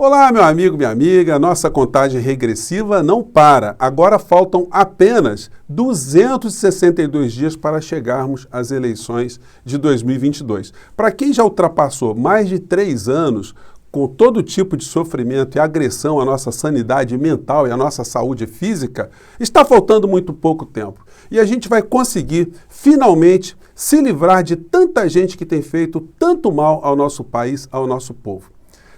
Olá, meu amigo, minha amiga, nossa contagem regressiva não para. Agora faltam apenas 262 dias para chegarmos às eleições de 2022. Para quem já ultrapassou mais de 3 anos com todo tipo de sofrimento e agressão à nossa sanidade mental e à nossa saúde física, está faltando muito pouco tempo. E a gente vai conseguir, finalmente, se livrar de tanta gente que tem feito tanto mal ao nosso país, ao nosso povo.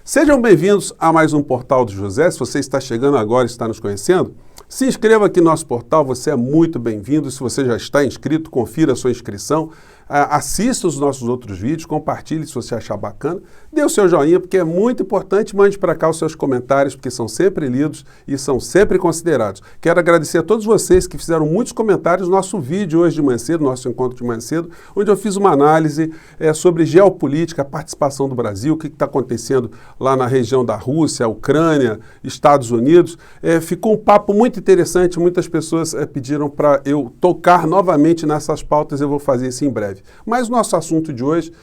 Sejam bem-vindos a mais um Portal do José. Se você está chegando agora e está nos conhecendo, se inscreva aqui no nosso portal, você é muito bem-vindo. Se você já está inscrito, confira a sua inscrição, assista os nossos outros vídeos, compartilhe se você achar bacana, dê o seu joinha, porque é muito importante, mande para cá os seus comentários, porque são sempre lidos e são sempre considerados. Quero agradecer a todos vocês que fizeram muitos comentários no nosso vídeo hoje de manhã cedo, nosso encontro de manhã cedo, onde eu fiz uma análise sobre geopolítica, a participação do Brasil, o que está acontecendo lá na região da Rússia, Ucrânia, Estados Unidos. Ficou um papo muito interessante, muitas pessoas pediram para eu tocar novamente nessas pautas, eu vou fazer isso em breve. Mas o nosso assunto de hoje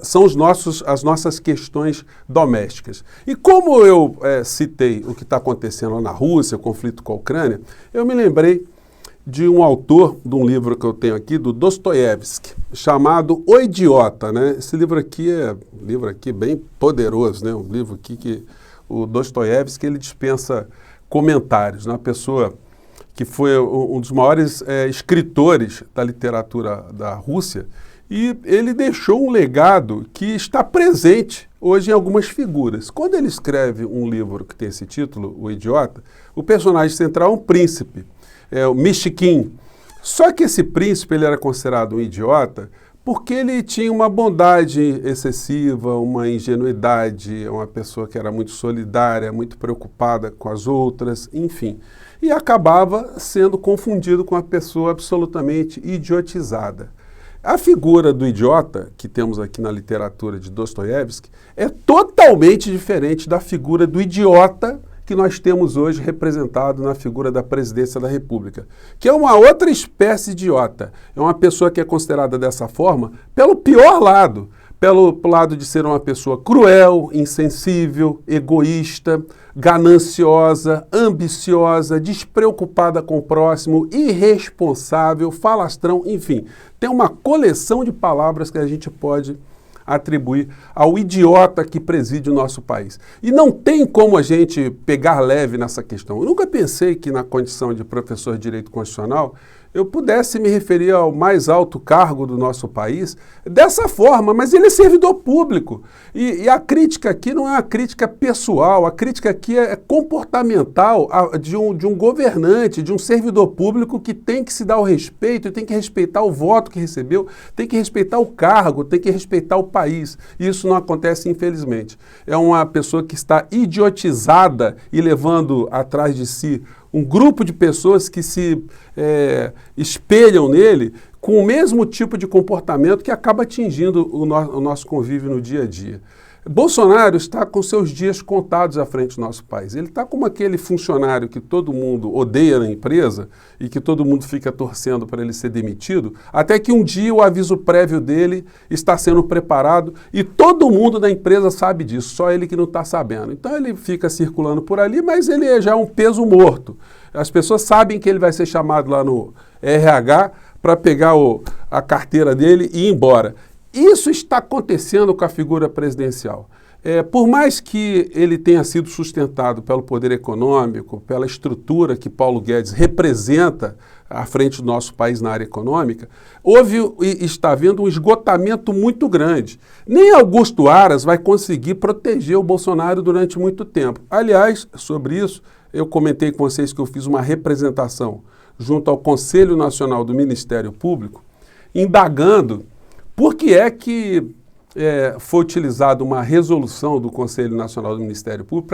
são as nossas questões domésticas. E como eu citei o que está acontecendo lá na Rússia, o conflito com a Ucrânia, eu me lembrei de um autor de um livro que eu tenho aqui, do Dostoiévski, chamado O Idiota, né? Esse livro aqui é um livro aqui bem poderoso, né? Um livro aqui que o Dostoiévski ele dispensa comentários, né? Uma pessoa que foi um dos maiores escritores da literatura da Rússia, e ele deixou um legado que está presente hoje em algumas figuras. Quando ele escreve um livro que tem esse título, O Idiota, o personagem central é um príncipe, o Mishkin. Só que esse príncipe ele era considerado um idiota porque ele tinha uma bondade excessiva, uma ingenuidade, uma pessoa que era muito solidária, muito preocupada com as outras, enfim. E acabava sendo confundido com uma pessoa absolutamente idiotizada. A figura do idiota, que temos aqui na literatura de Dostoiévski, é totalmente diferente da figura do idiota que nós temos hoje representado na figura da presidência da República, que é uma outra espécie de idiota. É uma pessoa que é considerada dessa forma pelo pior lado, pelo lado de ser uma pessoa cruel, insensível, egoísta, gananciosa, ambiciosa, despreocupada com o próximo, irresponsável, falastrão, enfim. Tem uma coleção de palavras que a gente pode atribuir ao idiota que preside o nosso país. E não tem como a gente pegar leve nessa questão. Eu nunca pensei que na condição de professor de Direito Constitucional eu pudesse me referir ao mais alto cargo do nosso país dessa forma, mas ele é servidor público. E a crítica aqui não é uma crítica pessoal, a crítica aqui é comportamental de um governante, de um servidor público que tem que se dar o respeito, tem que respeitar o voto que recebeu, tem que respeitar o cargo, tem que respeitar o país. E isso não acontece, infelizmente. É uma pessoa que está idiotizada e levando atrás de si um grupo de pessoas que se espelham nele com o mesmo tipo de comportamento que acaba atingindo o nosso convívio no dia a dia. Bolsonaro está com seus dias contados à frente do nosso país. Ele está como aquele funcionário que todo mundo odeia na empresa e que todo mundo fica torcendo para ele ser demitido, até que um dia o aviso prévio dele está sendo preparado e todo mundo da empresa sabe disso, só ele que não está sabendo. Então ele fica circulando por ali, mas ele já é um peso morto. As pessoas sabem que ele vai ser chamado lá no RH para pegar a carteira dele e ir embora. Isso está acontecendo com a figura presidencial. Por mais que ele tenha sido sustentado pelo poder econômico, pela estrutura que Paulo Guedes representa à frente do nosso país na área econômica, houve e está havendo um esgotamento muito grande. Nem Augusto Aras vai conseguir proteger o Bolsonaro durante muito tempo. Aliás, sobre isso, eu comentei com vocês que eu fiz uma representação junto ao Conselho Nacional do Ministério Público, indagando por que é que foi utilizada uma resolução do Conselho Nacional do Ministério Público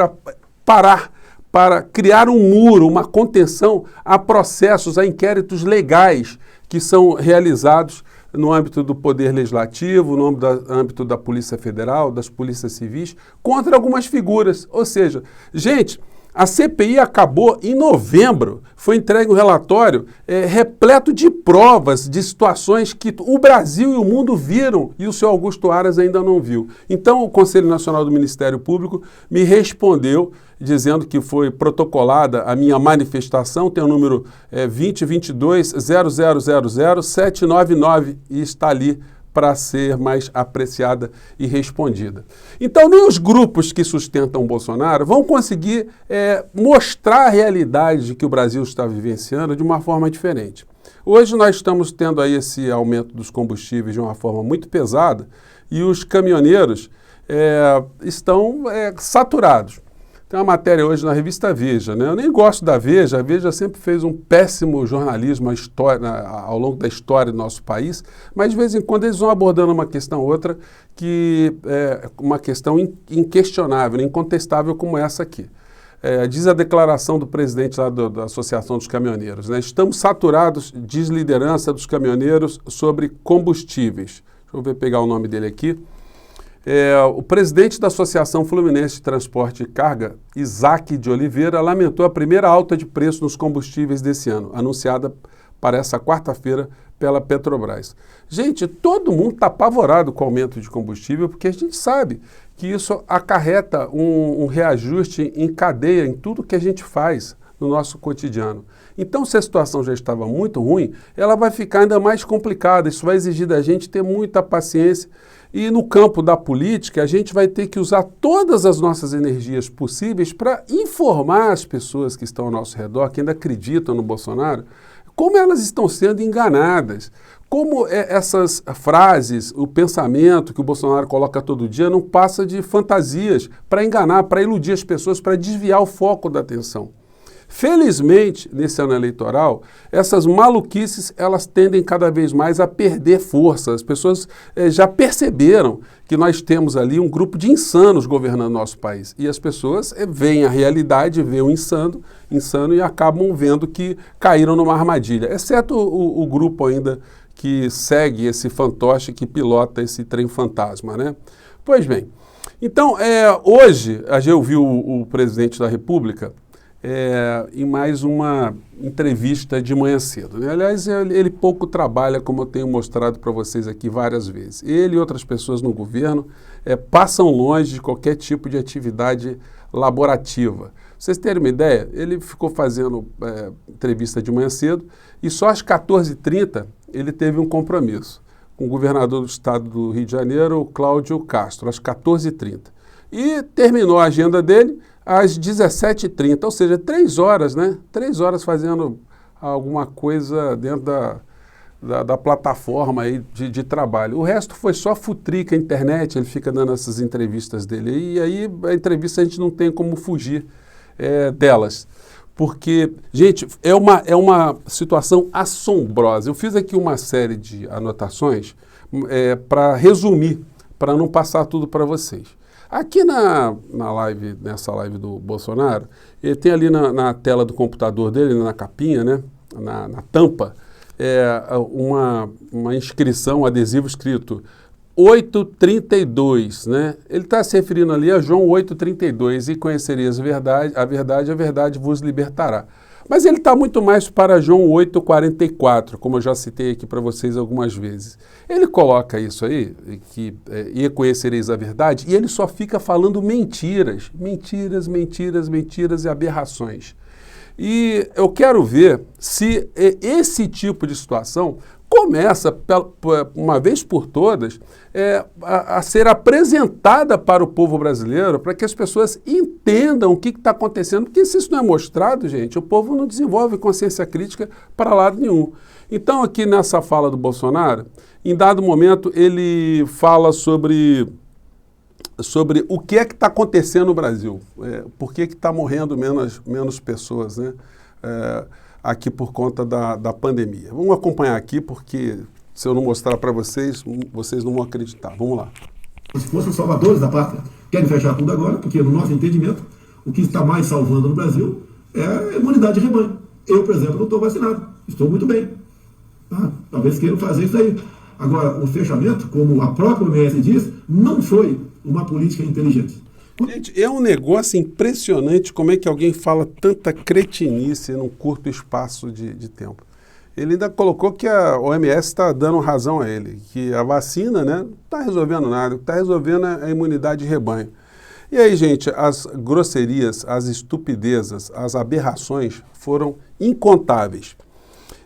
para criar um muro, uma contenção a processos, a inquéritos legais que são realizados no âmbito do Poder Legislativo, no âmbito da Polícia Federal, das Polícias Civis, contra algumas figuras. Ou seja, gente, A CPI acabou em novembro, foi entregue um relatório repleto de provas, de situações que o Brasil e o mundo viram e o senhor Augusto Aras ainda não viu. Então o Conselho Nacional do Ministério Público me respondeu dizendo que foi protocolada a minha manifestação, tem o número 2022-0000-799 e está ali para ser mais apreciada e respondida. Então, nem os grupos que sustentam o Bolsonaro vão conseguir mostrar a realidade que o Brasil está vivenciando de uma forma diferente. Hoje nós estamos tendo aí esse aumento dos combustíveis de uma forma muito pesada e os caminhoneiros estão saturados. Tem uma matéria hoje na revista Veja, né? Eu nem gosto da Veja, a Veja sempre fez um péssimo jornalismo ao longo da história do nosso país, mas de vez em quando eles vão abordando uma questão ou outra que é uma questão inquestionável, incontestável como essa aqui. Diz a declaração do presidente lá da Associação dos Caminhoneiros, né? Estamos saturados, diz liderança dos caminhoneiros sobre combustíveis. Deixa eu pegar o nome dele aqui. O presidente da Associação Fluminense de Transporte e Carga, Isaac de Oliveira, lamentou a primeira alta de preço nos combustíveis desse ano, anunciada para essa quarta-feira pela Petrobras. Gente, todo mundo está apavorado com o aumento de combustível, porque a gente sabe que isso acarreta um reajuste em cadeia em tudo que a gente faz no nosso cotidiano. Então, se a situação já estava muito ruim, ela vai ficar ainda mais complicada. Isso vai exigir da gente ter muita paciência. E no campo da política, a gente vai ter que usar todas as nossas energias possíveis para informar as pessoas que estão ao nosso redor, que ainda acreditam no Bolsonaro, como elas estão sendo enganadas. Como essas frases, o pensamento que o Bolsonaro coloca todo dia não passa de fantasias para enganar, para iludir as pessoas, para desviar o foco da atenção. Felizmente, nesse ano eleitoral, essas maluquices, elas tendem cada vez mais a perder força. As pessoas já perceberam que nós temos ali um grupo de insanos governando nosso país. E as pessoas veem a realidade, veem o insano e acabam vendo que caíram numa armadilha. Exceto o grupo ainda que segue esse fantoche, que pilota esse trem fantasma, né? Pois bem, então, hoje, a gente ouviu o presidente da República em mais uma entrevista de manhã cedo, né? Aliás, ele pouco trabalha, como eu tenho mostrado para vocês aqui várias vezes. Ele e outras pessoas no governo passam longe de qualquer tipo de atividade laborativa. Pra vocês terem uma ideia, ele ficou fazendo entrevista de manhã cedo e só às 14h30 ele teve um compromisso com o governador do estado do Rio de Janeiro, Cláudio Castro, às 14h30. E terminou a agenda dele às 17h30, ou seja, 3 horas, né? 3 horas fazendo alguma coisa dentro da plataforma aí de trabalho. O resto foi só futrica, internet, ele fica dando essas entrevistas dele. E aí a entrevista a gente não tem como fugir delas. Porque, gente, é uma situação assombrosa. Eu fiz aqui uma série de anotações para resumir, para não passar tudo para vocês. Aqui nessa live do Bolsonaro, ele tem ali na tela do computador dele, na capinha, né, na tampa, uma inscrição, um adesivo escrito 8:32, né? Ele está se referindo ali a João 8:32, e conhecereis a verdade vos libertará. Mas ele está muito mais para João 8:44, como eu já citei aqui para vocês algumas vezes. Ele coloca isso aí, e conhecereis a verdade, e ele só fica falando mentiras e aberrações. E eu quero ver se esse tipo de situação começa, uma vez por todas, a ser apresentada para o povo brasileiro, para que as pessoas entendam o que está acontecendo, porque se isso não é mostrado, gente, o povo não desenvolve consciência crítica para lado nenhum. Então, aqui nessa fala do Bolsonaro, em dado momento, ele fala sobre o que é que está acontecendo no Brasil, por que está morrendo menos pessoas, né? Aqui por conta da pandemia. Vamos acompanhar aqui, porque se eu não mostrar para vocês, vocês não vão acreditar. Vamos lá. Se fossem salvadores da pátria, querem fechar tudo agora, porque no nosso entendimento, o que está mais salvando no Brasil é a imunidade de rebanho. Eu, por exemplo, não estou vacinado, estou muito bem. Tá? Talvez queiram fazer isso aí. Agora, o fechamento, como a própria OMS diz, não foi uma política inteligente. Gente, é um negócio impressionante como é que alguém fala tanta cretinice num curto espaço de tempo. Ele ainda colocou que a OMS está dando razão a ele, que a vacina, né, não está resolvendo nada, o que está resolvendo é a imunidade de rebanho. E aí, gente, as grosserias, as estupidezas, as aberrações foram incontáveis.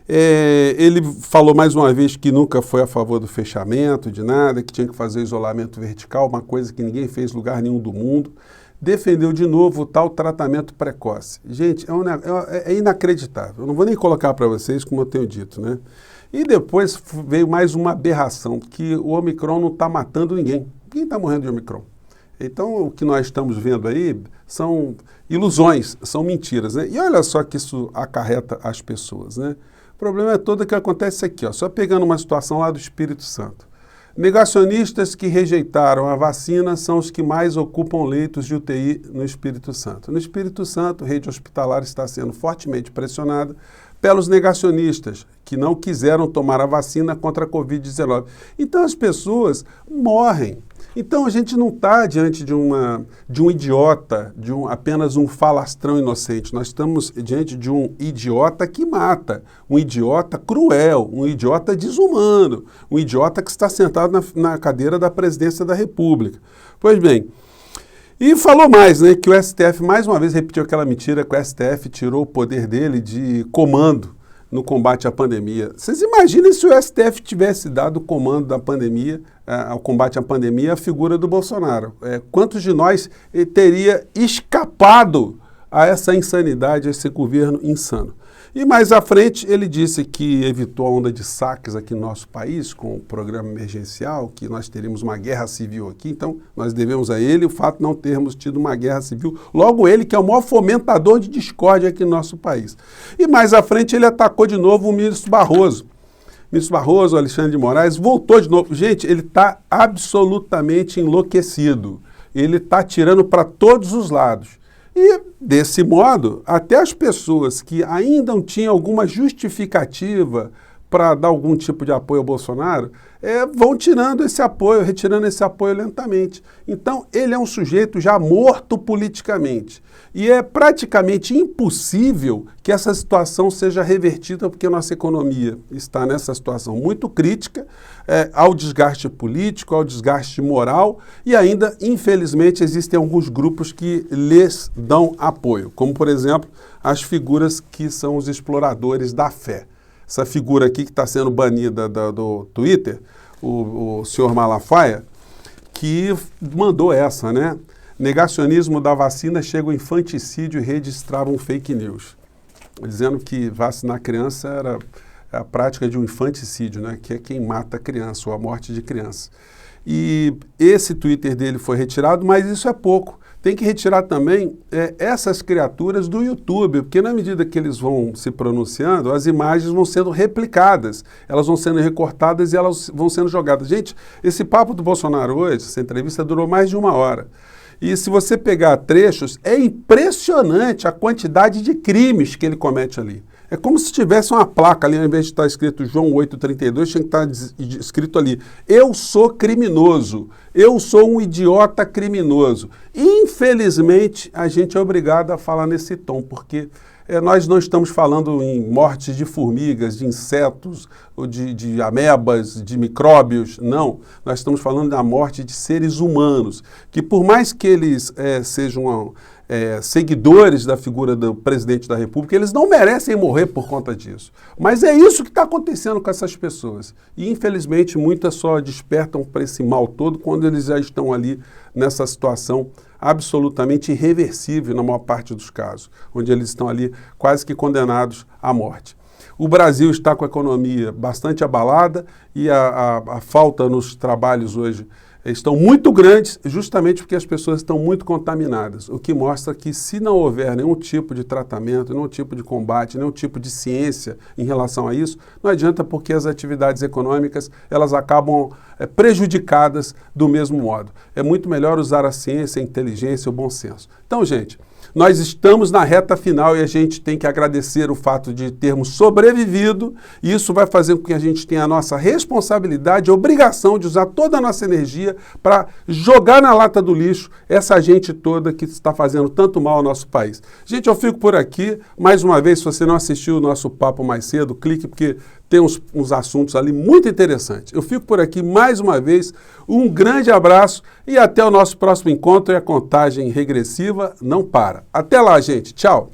Ele falou mais uma vez que nunca foi a favor do fechamento, de nada, que tinha que fazer isolamento vertical, uma coisa que ninguém fez em lugar nenhum do mundo. Defendeu de novo o tal tratamento precoce. Gente, é inacreditável. Eu não vou nem colocar para vocês, como eu tenho dito, né? E depois veio mais uma aberração, que o Omicron não está matando ninguém. Ninguém está morrendo de Omicron. Então, o que nós estamos vendo aí são ilusões, são mentiras, né? E olha só que isso acarreta as pessoas, né? O problema é todo que acontece aqui, ó, só pegando uma situação lá do Espírito Santo. Negacionistas que rejeitaram a vacina são os que mais ocupam leitos de UTI no Espírito Santo. No Espírito Santo, a rede hospitalar está sendo fortemente pressionada pelos negacionistas que não quiseram tomar a vacina contra a Covid-19. Então as pessoas morrem. Então a gente não está diante de um idiota, apenas um falastrão inocente. Nós estamos diante de um idiota que mata, um idiota cruel, um idiota desumano, um idiota que está sentado na cadeira da presidência da República. Pois bem, e falou mais, né, que o STF mais uma vez repetiu aquela mentira que o STF tirou o poder dele de comando no combate à pandemia. Vocês imaginem se o STF tivesse dado o comando da pandemia, ao combate à pandemia, a figura do Bolsonaro. Quantos de nós teria escapado a essa insanidade, a esse governo insano? E mais à frente ele disse que evitou a onda de saques aqui no nosso país com o programa emergencial, que nós teríamos uma guerra civil aqui, então nós devemos a ele o fato de não termos tido uma guerra civil, logo ele que é o maior fomentador de discórdia aqui no nosso país. E mais à frente ele atacou de novo o ministro Barroso. O ministro Barroso, Alexandre de Moraes, voltou de novo. Gente, ele está absolutamente enlouquecido, ele está tirando para todos os lados. E, desse modo, até as pessoas que ainda não tinham alguma justificativa para dar algum tipo de apoio ao Bolsonaro, vão tirando esse apoio, retirando esse apoio lentamente. Então, ele é um sujeito já morto politicamente. E é praticamente impossível que essa situação seja revertida, porque nossa economia está nessa situação muito crítica, ao desgaste político, ao desgaste moral, e ainda, infelizmente, existem alguns grupos que lhes dão apoio, como, por exemplo, as figuras que são os exploradores da fé. Essa figura aqui que está sendo banida do Twitter, o senhor Malafaia, que mandou essa, né? Negacionismo da vacina chega ao infanticídio e registravam fake news. Dizendo que vacinar criança era a prática de um infanticídio, né? Que é quem mata a criança, ou a morte de criança. E esse Twitter dele foi retirado, mas isso é pouco. Tem que retirar também essas criaturas do YouTube, porque na medida que eles vão se pronunciando, as imagens vão sendo replicadas, elas vão sendo recortadas e elas vão sendo jogadas. Gente, esse papo do Bolsonaro hoje, essa entrevista durou mais de 1 hora. E se você pegar trechos, é impressionante a quantidade de crimes que ele comete ali. É como se tivesse uma placa ali, ao invés de estar escrito João 8,32, tinha que estar escrito ali, eu sou criminoso, eu sou um idiota criminoso. Infelizmente, a gente é obrigado a falar nesse tom, porque nós não estamos falando em mortes de formigas, de insetos, ou de amebas, de micróbios, não. Nós estamos falando da morte de seres humanos, que por mais que eles sejam seguidores da figura do presidente da República, eles não merecem morrer por conta disso. Mas é isso que está acontecendo com essas pessoas. E, infelizmente, muitas só despertam para esse mal todo quando eles já estão ali nessa situação absolutamente irreversível na maior parte dos casos, onde eles estão ali quase que condenados à morte. O Brasil está com a economia bastante abalada e a falta nos trabalhos hoje estão muito grandes, justamente porque as pessoas estão muito contaminadas, o que mostra que se não houver nenhum tipo de tratamento, nenhum tipo de combate, nenhum tipo de ciência em relação a isso, não adianta, porque as atividades econômicas elas acabam prejudicadas do mesmo modo. É muito melhor usar a ciência, a inteligência, o bom senso. Então, gente, Nós estamos na reta final e a gente tem que agradecer o fato de termos sobrevivido, e isso vai fazer com que a gente tenha a nossa responsabilidade, a obrigação de usar toda a nossa energia para jogar na lata do lixo essa gente toda que está fazendo tanto mal ao nosso país. Gente, eu fico por aqui. Mais uma vez, se você não assistiu o nosso papo mais cedo, clique, porque tem uns assuntos ali muito interessantes. Eu fico por aqui mais uma vez. Um grande abraço e até o nosso próximo encontro, e a contagem regressiva não para. Até lá, gente. Tchau.